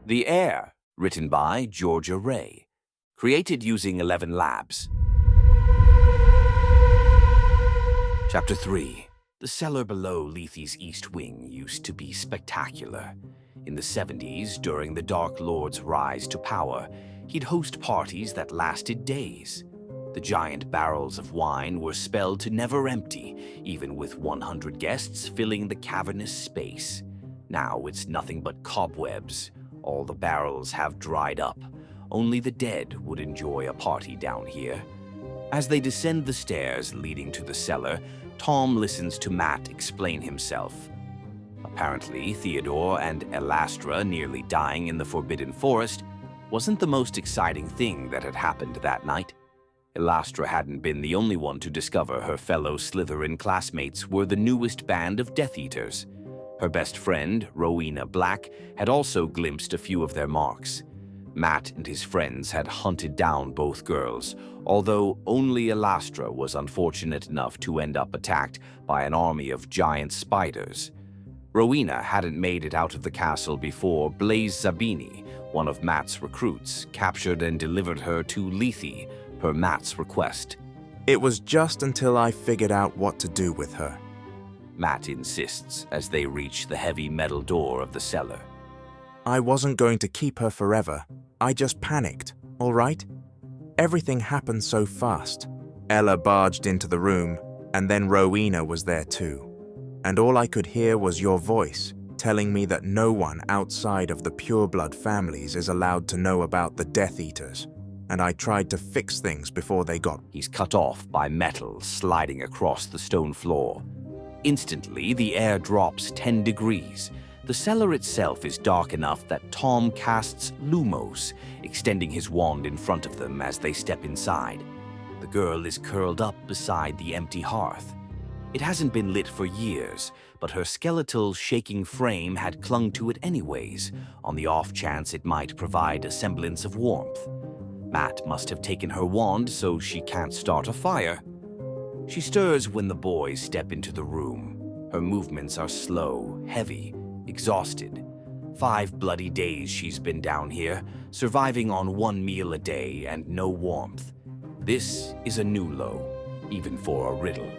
The Heir, written by Georgia Ray. Created using 11 labs. Chapter 3. The cellar below Lethe's east wing used to be spectacular. In the 70s, during the Dark Lord's rise to power, he'd host parties that lasted days. The giant barrels of wine were spelled to never empty, even with 100 guests filling the cavernous space. Now it's nothing but cobwebs. All the barrels have dried up. Only the dead would enjoy a party down here. As they descend the stairs leading to the cellar, Tom listens to Matt explain himself. Apparently, Theodore and Elastra nearly dying in the Forbidden Forest wasn't the most exciting thing that had happened that night. Elastra hadn't been the only one to discover her fellow Slytherin classmates were the newest band of Death Eaters. Her best friend, Rowena Black, had also glimpsed a few of their marks. Matt and his friends had hunted down both girls, although only Elastra was unfortunate enough to end up attacked by an army of giant spiders. Rowena hadn't made it out of the castle before Blaise Zabini, one of Matt's recruits, captured and delivered her to Lethe, per Matt's request. It was just until I figured out what to do with her, Matt insists as they reach the heavy metal door of the cellar. I wasn't going to keep her forever. I just panicked, all right? Everything happened so fast. Ella barged into the room, and then Rowena was there too. And all I could hear was your voice, telling me that no one outside of the pureblood families is allowed to know about the Death Eaters. And I tried to fix things before they got... He's cut off by metal sliding across the stone floor. Instantly, the air drops 10 degrees. The cellar itself is dark enough that Tom casts Lumos, extending his wand in front of them as they step inside. The girl is curled up beside the empty hearth. It hasn't been lit for years, but her skeletal, shaking frame had clung to it anyways, on the off chance it might provide a semblance of warmth. Matt must have taken her wand so she can't start a fire. She stirs when the boys step into the room. Her movements are slow, heavy, exhausted. 5 bloody days she's been down here, surviving on 1 meal a day and no warmth. This is a new low, even for a Riddle.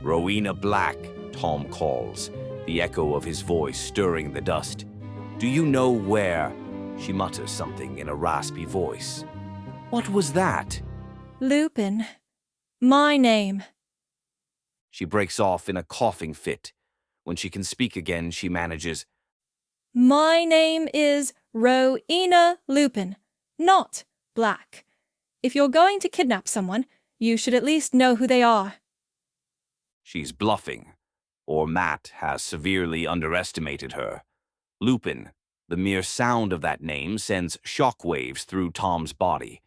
Rowena Black, Tom calls, the echo of his voice stirring the dust. Do you know where? She mutters something in a raspy voice. What was that? Lupin. My name. She breaks off in a coughing fit. When she can speak again, she manages. My name is Rowena Lupin, not Black. If you're going to kidnap someone, you should at least know who they are. She's bluffing, or Matt has severely underestimated her. Lupin, the mere sound of that name sends shockwaves through Tom's body.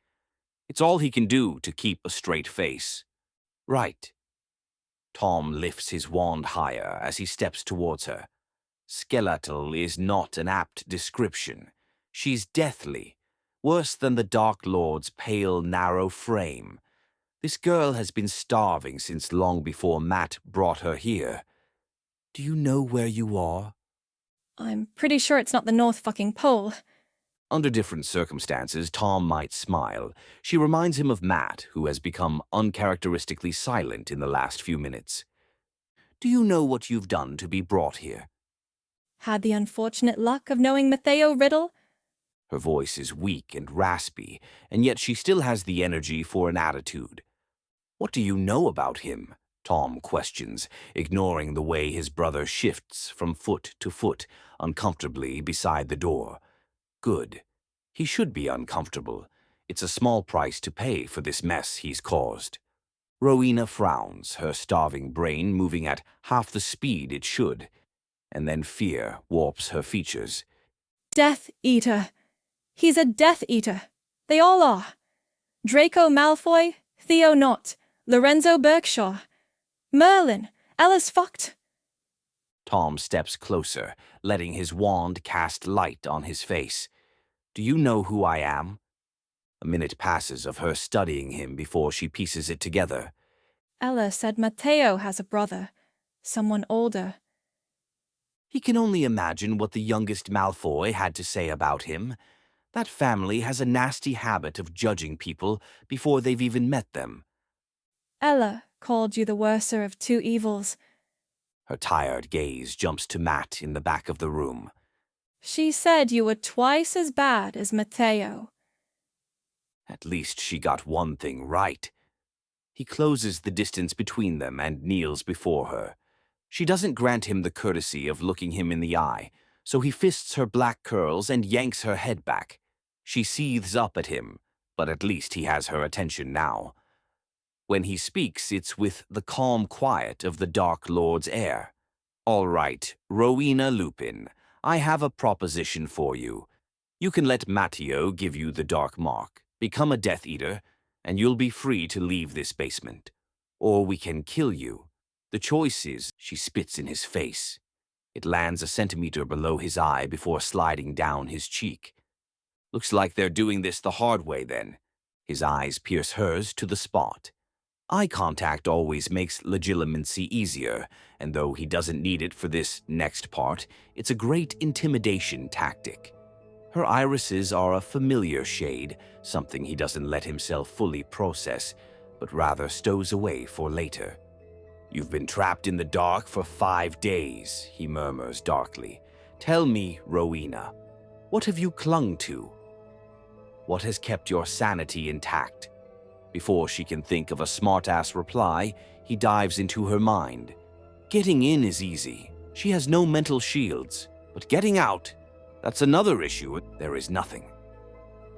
It's all he can do to keep a straight face. Right. Tom lifts his wand higher as he steps towards her. Skeletal is not an apt description. She's deathly, worse than the Dark Lord's pale, narrow frame. This girl has been starving since long before Matt brought her here. Do you know where you are? I'm pretty sure it's not the North fucking Pole. Under different circumstances, Tom might smile. She reminds him of Matt, who has become uncharacteristically silent in the last few minutes. Do you know what you've done to be brought here? Had the unfortunate luck of knowing Matteo Riddle? Her voice is weak and raspy, and yet she still has the energy for an attitude. What do you know about him? Tom questions, ignoring the way his brother shifts from foot to foot, uncomfortably beside the door. Good. He should be uncomfortable. It's a small price to pay for this mess he's caused. Rowena frowns, her starving brain moving at half the speed it should, and then fear warps her features. Death Eater. He's a Death Eater. They all are. Draco Malfoy, Theo Knott, Lorenzo Berkshaw, Merlin, Ellis fucked. Tom steps closer, letting his wand cast light on his face. Do you know who I am? A minute passes of her studying him before she pieces it together. Ella said Matteo has a brother, someone older. He can only imagine what the youngest Malfoy had to say about him. That family has a nasty habit of judging people before they've even met them. Ella called you the worser of two evils. Her tired gaze jumps to Matt in the back of the room. She said you were twice as bad as Matteo. At least she got one thing right. He closes the distance between them and kneels before her. She doesn't grant him the courtesy of looking him in the eye, so he fists her black curls and yanks her head back. She seethes up at him, but at least he has her attention now. When he speaks, it's with the calm quiet of the Dark Lord's heir. "All right, Rowena Lupin, I have a proposition for you. You can let Matteo give you the Dark Mark, become a Death Eater, and you'll be free to leave this basement. Or we can kill you. The choice is," she spits in his face. It lands a centimeter below his eye before sliding down his cheek. "Looks like they're doing this the hard way, then." His eyes pierce hers to the spot. Eye contact always makes legitimacy easier, and though he doesn't need it for this next part, it's a great intimidation tactic. Her irises are a familiar shade, something he doesn't let himself fully process, but rather stows away for later. "You've been trapped in the dark for 5 days, he murmurs darkly. "Tell me, Rowena, what have you clung to? What has kept your sanity intact?" Before she can think of a smart-ass reply, he dives into her mind. Getting in is easy. She has no mental shields. But getting out, that's another issue. There is nothing.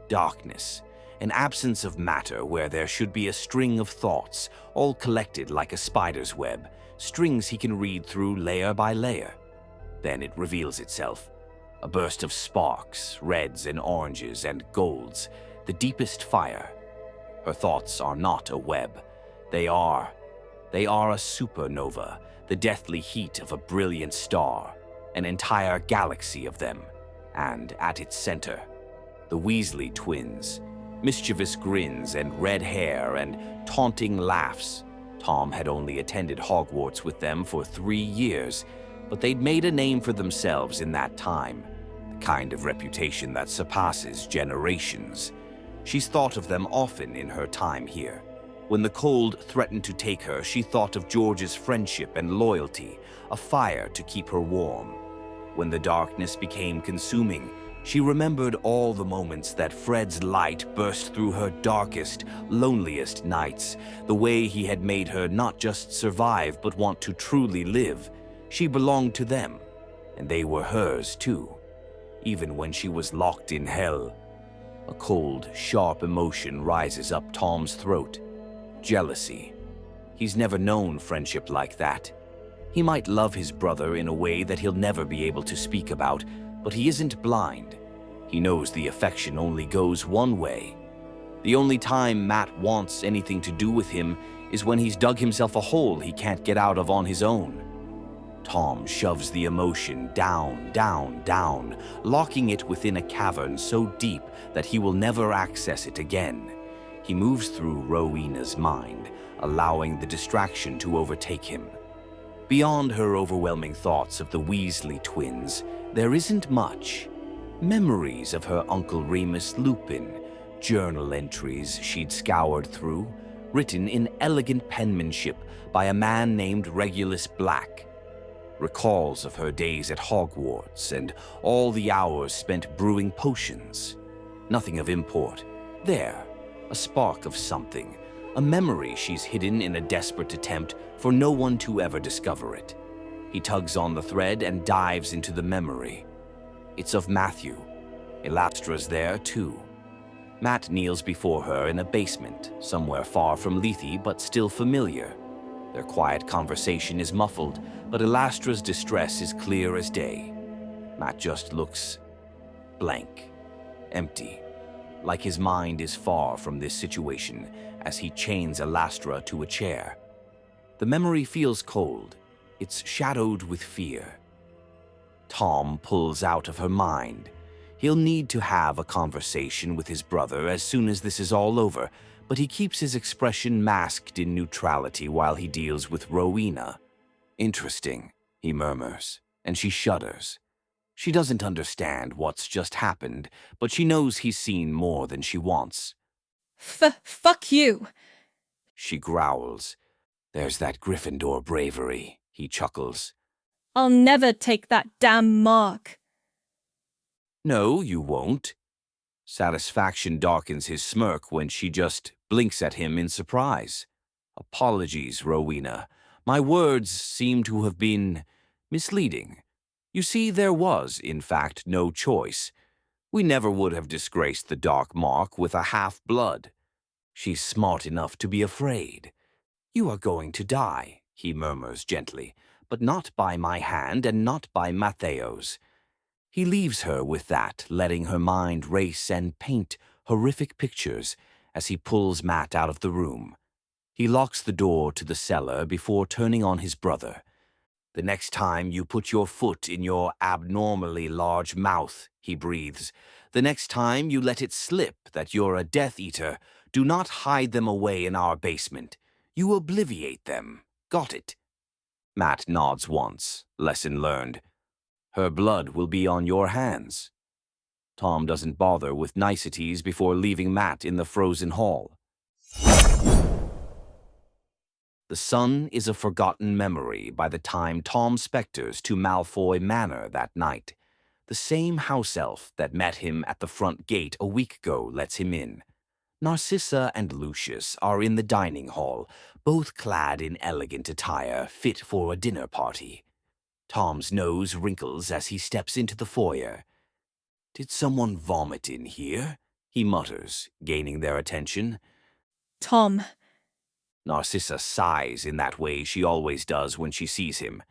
Darkness, an absence of matter where there should be a string of thoughts, all collected like a spider's web, strings he can read through layer by layer. Then it reveals itself. A burst of sparks, reds and oranges and golds, the deepest fire. Her thoughts are not a web. They are a supernova, the deathly heat of a brilliant star, an entire galaxy of them. And at its center, the Weasley twins, mischievous grins and red hair and taunting laughs. Tom had only attended Hogwarts with them for 3 years, but they'd made a name for themselves in that time, the kind of reputation that surpasses generations. She's thought of them often in her time here. When the cold threatened to take her, she thought of George's friendship and loyalty, a fire to keep her warm. When the darkness became consuming, she remembered all the moments that Fred's light burst through her darkest, loneliest nights, the way he had made her not just survive but want to truly live. She belonged to them, and they were hers too, even when she was locked in hell. A cold, sharp emotion rises up Tom's throat. Jealousy. He's never known friendship like that. He might love his brother in a way that he'll never be able to speak about, but he isn't blind. He knows the affection only goes one way. The only time Matt wants anything to do with him is when he's dug himself a hole he can't get out of on his own. Tom shoves the emotion down, down, down, locking it within a cavern so deep that he will never access it again. He moves through Rowena's mind, allowing the distraction to overtake him. Beyond her overwhelming thoughts of the Weasley twins, there isn't much. Memories of her Uncle Remus Lupin, journal entries she'd scoured through, written in elegant penmanship by a man named Regulus Black. Recalls of her days at Hogwarts and all the hours spent brewing potions. Nothing of import. There, a spark of something, a memory she's hidden in a desperate attempt for no one to ever discover it. He tugs on the thread and dives into the memory. It's of Matthew. Elastra's there, too. Matt kneels before her in a basement, somewhere far from Lethe but still familiar. Their quiet conversation is muffled, but Elastra's distress is clear as day. Matt just looks blank, empty, like his mind is far from this situation as he chains Elastra to a chair. The memory feels cold. It's shadowed with fear. Tom pulls out of her mind. He'll need to have a conversation with his brother as soon as this is all over, but he keeps his expression masked in neutrality while he deals with Rowena. "Interesting," he murmurs. and she shudders. She doesn't understand what's just happened, but she knows he's seen more than she wants. Fuck you. She growls. There's that Gryffindor bravery, he chuckles. I'll never take that damn mark. No, you won't. Satisfaction darkens his smirk when she just blinks at him in surprise. Apologies, Rowena. My words seem to have been misleading. You see, there was, in fact, no choice. We never would have disgraced the dark mark with a half-blood. She's smart enough to be afraid. You are going to die, he murmurs gently, but not by my hand and not by Mattheo's. He leaves her with that, letting her mind race and paint horrific pictures as he pulls Matt out of the room. He locks the door to the cellar before turning on his brother. The next time you put your foot in your abnormally large mouth, he breathes, the next time you let it slip that you're a Death Eater, do not hide them away in our basement. You obliviate them. Got it? Matt nods once. Lesson learned. Her blood will be on your hands. Tom doesn't bother with niceties before leaving Matt in the frozen hall. The sun is a forgotten memory by the time Tom specters to Malfoy Manor that night. The same house elf that met him at the front gate a week ago lets him in. Narcissa and Lucius are in the dining hall, both clad in elegant attire fit for a dinner party. Tom's nose wrinkles as he steps into the foyer. Did someone vomit in here? He mutters, gaining their attention. Tom. Narcissa sighs in that way she always does when she sees him.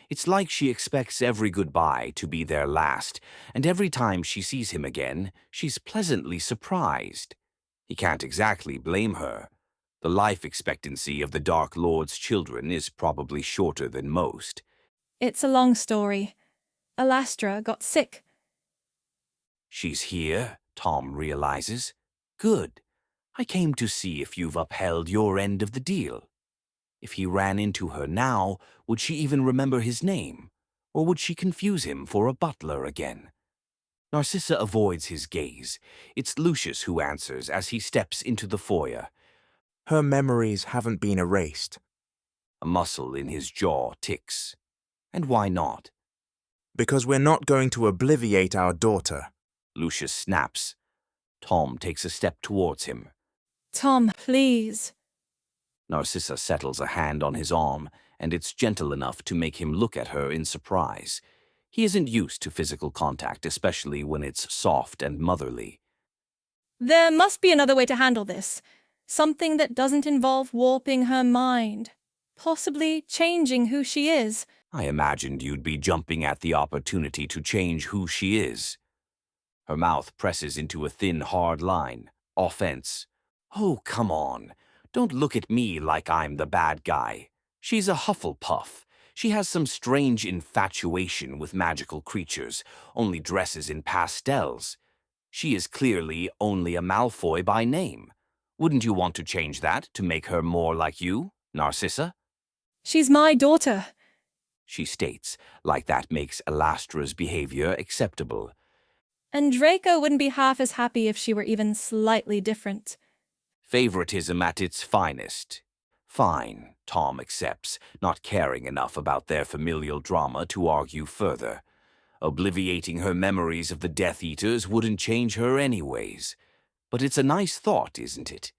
It's like she expects every goodbye to be their last, and every time she sees him again, she's pleasantly surprised. He can't exactly blame her. The life expectancy of the Dark Lord's children is probably shorter than most. It's a long story. Elastra got sick. She's here, Tom realizes. Good. I came to see if you've upheld your end of the deal. If he ran into her now, would she even remember his name? Or would she confuse him for a butler again? Narcissa avoids his gaze. It's Lucius who answers as he steps into the foyer. Her memories haven't been erased. A muscle in his jaw ticks. And why not? Because we're not going to obliviate our daughter. Lucius snaps. Tom takes a step towards him. Tom, please. Narcissa settles a hand on his arm, and it's gentle enough to make him look at her in surprise. He isn't used to physical contact, especially when it's soft and motherly. There must be another way to handle this. Something that doesn't involve warping her mind. Possibly changing who she is. I imagined you'd be jumping at the opportunity to change who she is. Her mouth presses into a thin, hard line. Offense. Oh, come on. Don't look at me like I'm the bad guy. She's a Hufflepuff. She has some strange infatuation with magical creatures, only dresses in pastels. She is clearly only a Malfoy by name. Wouldn't you want to change that to make her more like you, Narcissa? She's my daughter, she states, like that makes Elastra's behavior acceptable. and Draco wouldn't be half as happy if she were even slightly different. Favoritism at its finest. Fine, Tom accepts, not caring enough about their familial drama to argue further. Obliviating her memories of the Death Eaters wouldn't change her anyways. But it's a nice thought, isn't it?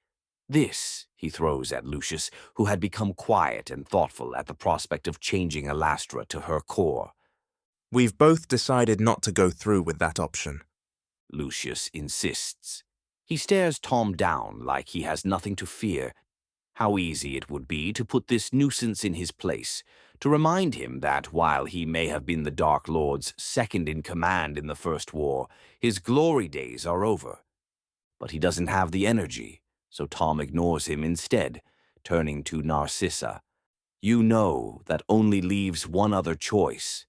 This, he throws at Lucius, who had become quiet and thoughtful at the prospect of changing Elastra to her core. We've both decided not to go through with that option. Lucius insists. He stares Tom down like he has nothing to fear. How easy it would be to put this nuisance in his place, to remind him that while he may have been the Dark Lord's second-in-command in the First War, his glory days are over. But he doesn't have the energy, so Tom ignores him instead, turning to Narcissa. You know that only leaves one other choice.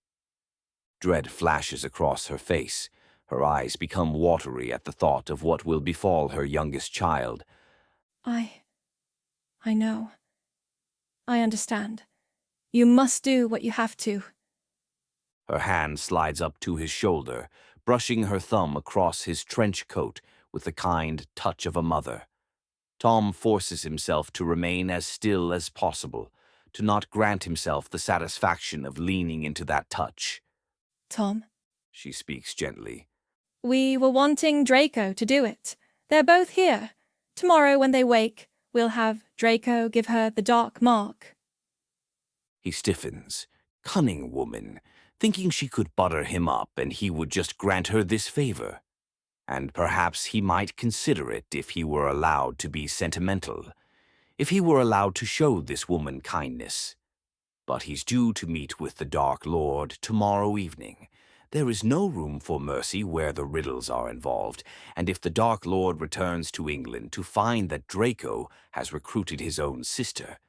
Dread flashes across her face. Her eyes become watery at the thought of what will befall her youngest child. I know. I understand. You must do what you have to. Her hand slides up to his shoulder, brushing her thumb across his trench coat with the kind touch of a mother. Tom forces himself to remain as still as possible, to not grant himself the satisfaction of leaning into that touch. Tom, She speaks gently. we were wanting Draco to do it. They're both here. Tomorrow when they wake, we'll have Draco give her the dark mark. He stiffens. Cunning woman, thinking she could butter him up and he would just grant her this favor. And perhaps he might consider it if he were allowed to be sentimental, if he were allowed to show this woman kindness. But he's due to meet with the Dark Lord tomorrow evening. There is no room for mercy where the Riddles are involved, and if the Dark Lord returns to England to find that Draco has recruited his own sister,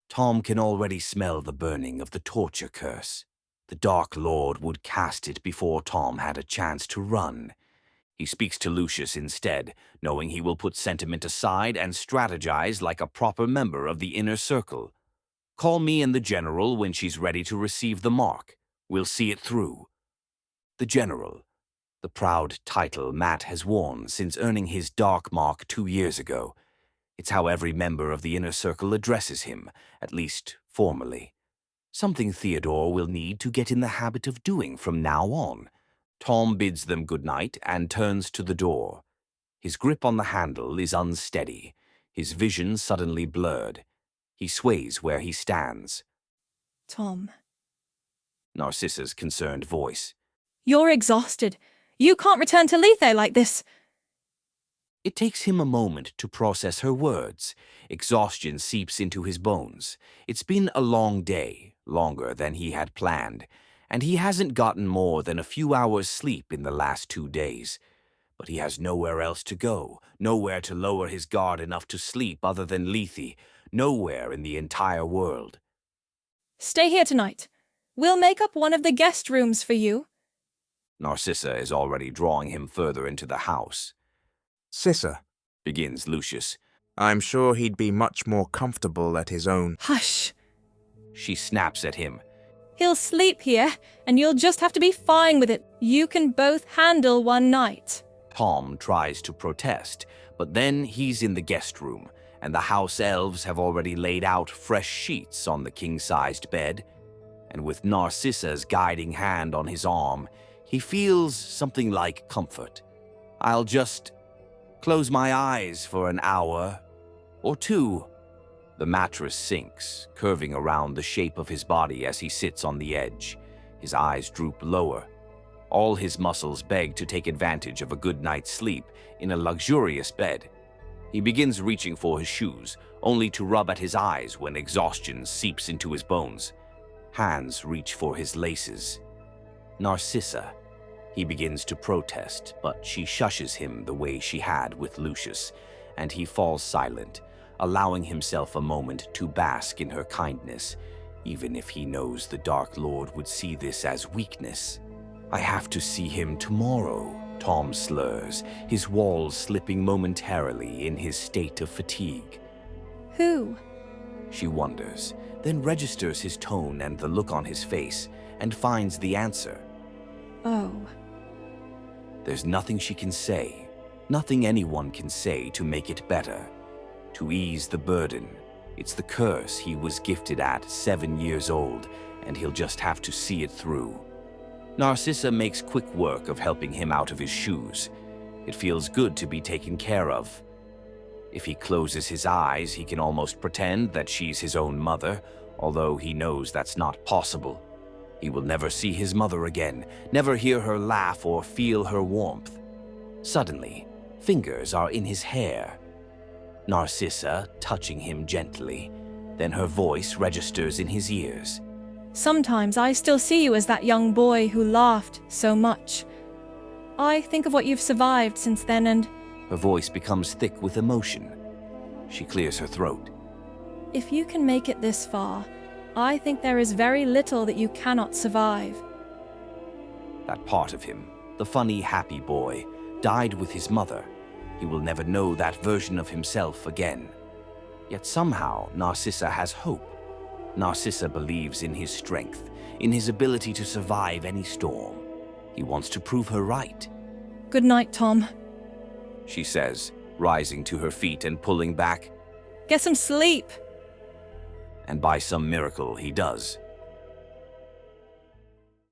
Tom can already smell the burning of the torture curse. The Dark Lord would cast it before Tom had a chance to run. He speaks to Lucius instead, knowing he will put sentiment aside and strategize like a proper member of the inner circle. Call me and the General when she's ready to receive the mark. We'll see it through. The General, the proud title Matt has worn since earning his dark mark 2 years ago. It's how every member of the inner circle addresses him, at least formally. Something Theodore will need to get in the habit of doing from now on. Tom bids them good night and turns to the door. His grip on the handle is unsteady, his vision suddenly blurred. He sways where he stands. Tom, Narcissa's concerned voice. you're exhausted. You can't return to Lethe like this. It takes him a moment to process her words. Exhaustion seeps into his bones. It's been a long day, longer than he had planned, and he hasn't gotten more than a few hours' sleep in the last 2 days. But he has nowhere else to go, nowhere to lower his guard enough to sleep other than Lethe, nowhere in the entire world. Stay here tonight. We'll make up one of the guest rooms for you. Narcissa is already drawing him further into the house. Sissa, Begins Lucius. I'm sure he'd be much more comfortable at his own. Hush. She snaps at him. He'll sleep here, and you'll just have to be fine with it. You can both handle one night. Tom tries to protest, but then he's in the guest room, and the house elves have already laid out fresh sheets on the king-sized bed. And with Narcissa's guiding hand on his arm, he feels something like comfort. I'll just close my eyes for an hour or 2. The mattress sinks, curving around the shape of his body as he sits on the edge. His eyes droop lower. All his muscles beg to take advantage of a good night's sleep in a luxurious bed. He begins reaching for his shoes, only to rub at his eyes when exhaustion seeps into his bones. Hands reach for his laces. Narcissa. He begins to protest, but she shushes him the way she had with Lucius, and he falls silent, allowing himself a moment to bask in her kindness, even if he knows the Dark Lord would see this as weakness. I have to see him tomorrow, Tom slurs, his walls slipping momentarily in his state of fatigue. Who? She wonders, then registers his tone and the look on his face, and finds the answer. Oh. There's nothing she can say, nothing anyone can say to make it better, to ease the burden. It's the curse he was gifted at 7 years old, and he'll just have to see it through. Narcissa makes quick work of helping him out of his shoes. It feels good to be taken care of. If he closes his eyes, he can almost pretend that she's his own mother, although he knows that's not possible. He will never see his mother again, never hear her laugh or feel her warmth. Suddenly, fingers are in his hair. Narcissa touching him gently, then her voice registers in his ears. Sometimes I still see you as that young boy who laughed so much. I think of what you've survived since then and Her voice becomes thick with emotion. She clears her throat. if you can make it this far, I think there is very little that you cannot survive. That part of him, the funny, happy boy, died with his mother. He will never know that version of himself again. Yet somehow, Narcissa has hope. Narcissa believes in his strength, in his ability to survive any storm. He wants to prove her right, Good night, Tom. she says, rising to her feet and pulling back. Get some sleep. And by some miracle, he does.